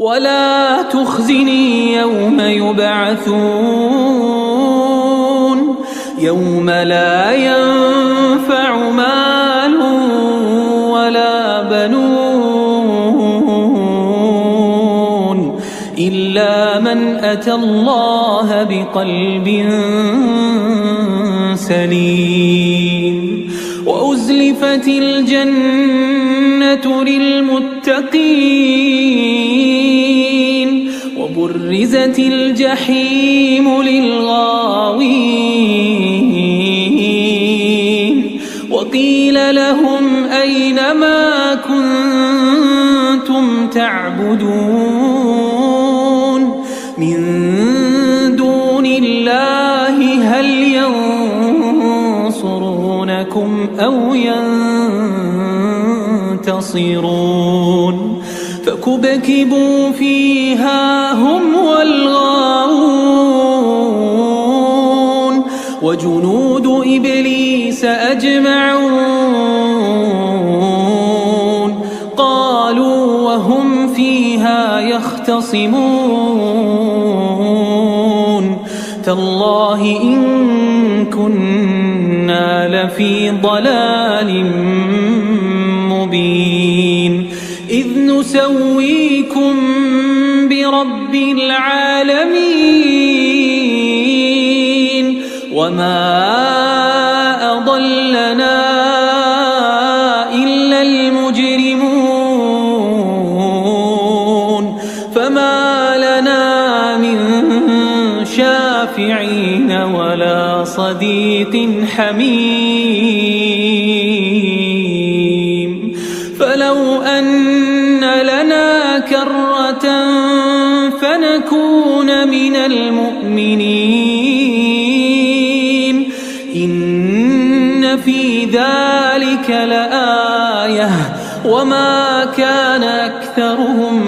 ولا تخزني يوم يبعثون يوم لا ينفع مال ولا بنون إلا من أتى الله بقلب سليم وأزلفت الجنة للمتقين وبرزت الجحيم للغاوين وقيل لهم أين ما كنتم تعبدون من دون الله هل ينصرونكم أو ينتصرون فكبكبوا فيها هم والغاوون وجنود إبليس أجمعون قالوا وهم فيها يختصمون تالله إن كنا لفي ضلال مبين إذ نسويكم برب العالمين وما أضلنا إلا المجرمون فما لنا من شافعين ولا صديق حميم فلو أن لنا كرة فنكون من المؤمنين إن في ذلك لآية وما كان أكثرهم